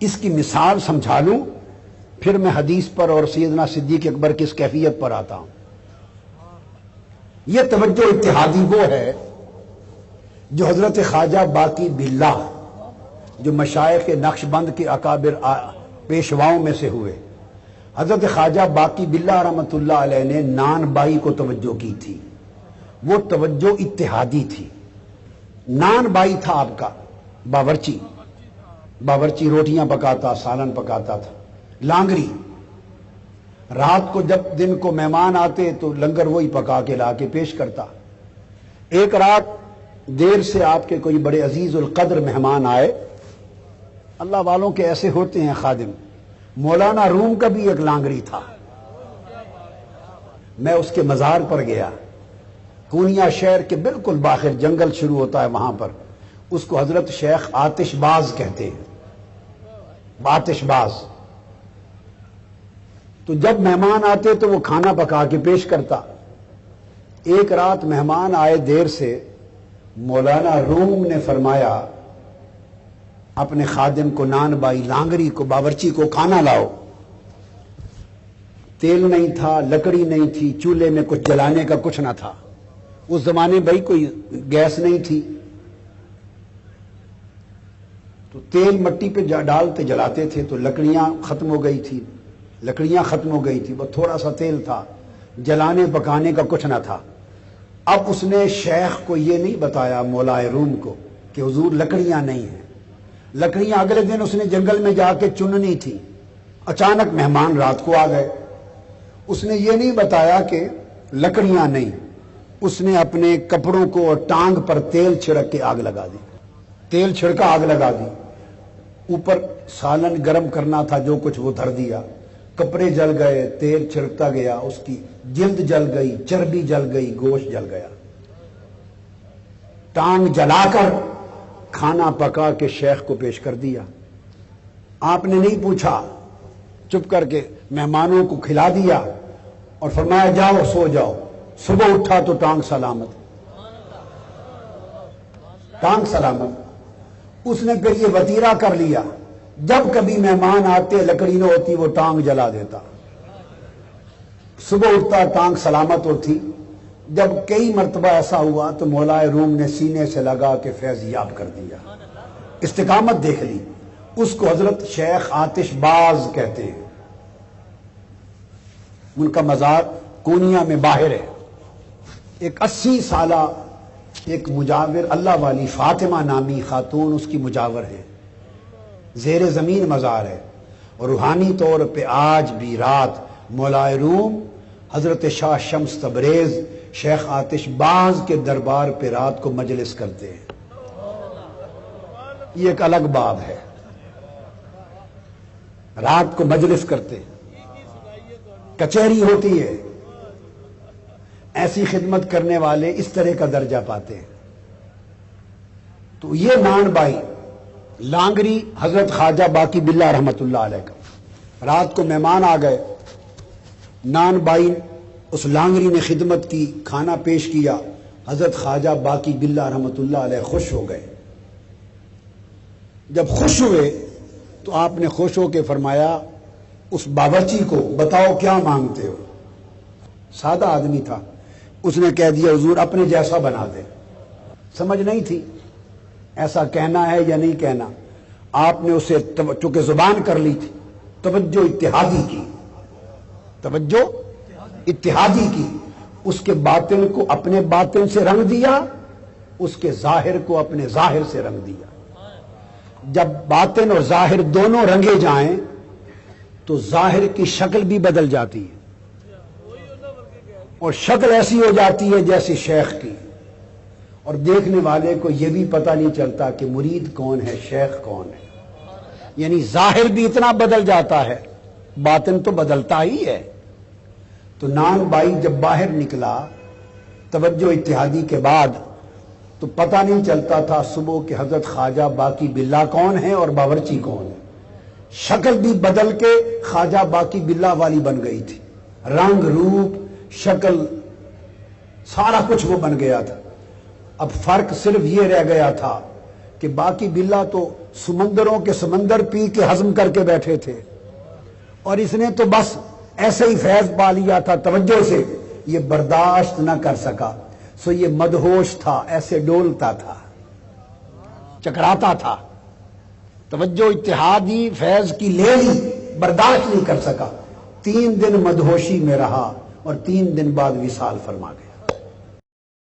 اس کی مثال سمجھا لوں پھر میں حدیث پر اور سیدنا صدیق اکبر کی اس کیفیت پر آتا ہوں۔ یہ توجہ اتحادی وہ ہے جو حضرت خواجہ باقی باللہ جو مشائخ نقش بند کے اکابر پیشواؤں میں سے ہوئے، حضرت خواجہ باقی باللہ رحمۃ اللہ علیہ نے نان بائی کو توجہ کی تھی۔ وہ توجہ اتحادی تھی۔ نان بائی تھا آپ کا باورچی روٹیاں پکاتا، سالن پکاتا تھا، لانگری۔ رات کو جب دن کو مہمان آتے تو لنگر وہی پکا کے لا کے پیش کرتا۔ ایک رات دیر سے آپ کے کوئی بڑے عزیز القدر مہمان آئے۔ اللہ والوں کے ایسے ہوتے ہیں خادم۔ مولانا روم کا بھی ایک لانگری تھا۔ میں اس کے مزار پر گیا، پونیا شہر کے بالکل باہر جنگل شروع ہوتا ہے، وہاں پر اس کو حضرت شیخ آتش باز کہتے ہیں، آتش باز۔ تو جب مہمان آتے تو وہ کھانا پکا کے پیش کرتا۔ ایک رات مہمان آئے دیر سے، مولانا روم نے فرمایا اپنے خادم کو، نان بائی لانگری کو، باورچی کو کھانا لاؤ۔ تیل نہیں تھا، لکڑی نہیں تھی، چولہے میں کچھ جلانے کا کچھ نہ تھا۔ اس زمانے بھائی کوئی گیس نہیں تھی، تو تیل مٹی پہ ڈالتے جلاتے تھے تو لکڑیاں ختم ہو گئی تھی، وہ تھوڑا سا تیل تھا، جلانے پکانے کا کچھ نہ تھا۔ اب اس نے شیخ کو یہ نہیں بتایا، مولائے روم کو، کہ حضور لکڑیاں نہیں ہیں۔ لکڑیاں اگلے دن اس نے جنگل میں جا کے چننی تھی، اچانک مہمان رات کو آ گئے۔ اس نے یہ نہیں بتایا کہ لکڑیاں نہیں، اس نے اپنے کپڑوں کو اور ٹانگ پر تیل چھڑک کے آگ لگا دی، تیل چھڑکا آگ لگا دی۔ اوپر سالن گرم کرنا تھا، جو کچھ وہ دھر دیا، کپڑے جل گئے، تیل چھڑکتا گیا، اس کی جلد جل گئی، چربی جل گئی، گوشت جل گیا۔ ٹانگ جلا کر کھانا پکا کے شیخ کو پیش کر دیا۔ آپ نے نہیں پوچھا، چپ کر کے مہمانوں کو کھلا دیا اور فرمایا جاؤ سو جاؤ۔ صبح اٹھا تو ٹانگ سلامت، ٹانگ سلامت۔ اس نے پھر یہ وطیرہ کر لیا، جب کبھی مہمان آتے لکڑی نہ ہوتی وہ ٹانگ جلا دیتا، صبح اٹھتا ٹانگ سلامت ہوتی۔ جب کئی مرتبہ ایسا ہوا تو مولائے روم نے سینے سے لگا کے فیض یاب کر دیا، استقامت دیکھ لی۔ اس کو حضرت شیخ آتش باز کہتے ہیں۔ ان کا مزار کونیا میں باہر ہے۔ ایک 80 سالہ ایک مجاور اللہ والی فاطمہ نامی خاتون اس کی مجاور ہے، زیر زمین مزار ہے، اور روحانی طور پہ آج بھی رات مولائے روم حضرت شاہ شمس تبریز شیخ آتش باز کے دربار پہ رات کو مجلس کرتے ہیں۔ یہ ایک الگ باب ہے، رات کو مجلس کرتے ہیں، کچہری ہوتی ہے۔ ایسی خدمت کرنے والے اس طرح کا درجہ پاتے ہیں۔ تو یہ نان بائی لانگری حضرت خواجہ باقی باللہ رحمۃ اللہ علیہ کا، رات کو مہمان آ گئے، نان بائی اس لانگری نے خدمت کی، کھانا پیش کیا، حضرت خواجہ باقی باللہ رحمۃ اللہ علیہ خوش ہو گئے۔ جب خوش ہوئے تو آپ نے خوش ہو کے فرمایا اس باورچی کو بتاؤ کیا مانگتے ہو۔ سادہ آدمی تھا، اس نے کہہ دیا حضور اپنے جیسا بنا دے۔ سمجھ نہیں تھی ایسا کہنا ہے یا نہیں کہنا۔ آپ نے اسے چونکہ زبان کر لی تھی، توجہ اتحادی کی، توجہ اتحادی کی، اس کے باطن کو اپنے باطن سے رنگ دیا، اس کے ظاہر کو اپنے ظاہر سے رنگ دیا۔ جب باطن اور ظاہر دونوں رنگے جائیں تو ظاہر کی شکل بھی بدل جاتی ہے، اور شکل ایسی ہو جاتی ہے جیسے شیخ کی، اور دیکھنے والے کو یہ بھی پتہ نہیں چلتا کہ مرید کون ہے، شیخ کون ہے۔ یعنی ظاہر بھی اتنا بدل جاتا ہے، باطن تو بدلتا ہی ہے۔ تو نان بائی جب باہر نکلا توجہ اتحادی کے بعد تو پتہ نہیں چلتا تھا صبح کہ حضرت خواجہ باقی باللہ کون ہے اور باورچی کون ہے۔ شکل بھی بدل کے خواجہ باقی باللہ والی بن گئی تھی، رنگ روپ شکل سارا کچھ وہ بن گیا تھا۔ اب فرق صرف یہ رہ گیا تھا کہ کہ باقی بلا تو سمندروں کے سمندر پی کے ہضم کر کے بیٹھے تھے، اور اس نے تو بس ایسے ہی فیض پا لیا تھا توجہ سے، یہ برداشت نہ کر سکا، سو یہ مدہوش تھا، ایسے ڈولتا تھا، چکراتا تھا، توجہ اتحادی فیض کی لے لی، برداشت نہیں کر سکا، 3 دن مدہوشی میں رہا اور 3 دن بعد وصال فرما گیا۔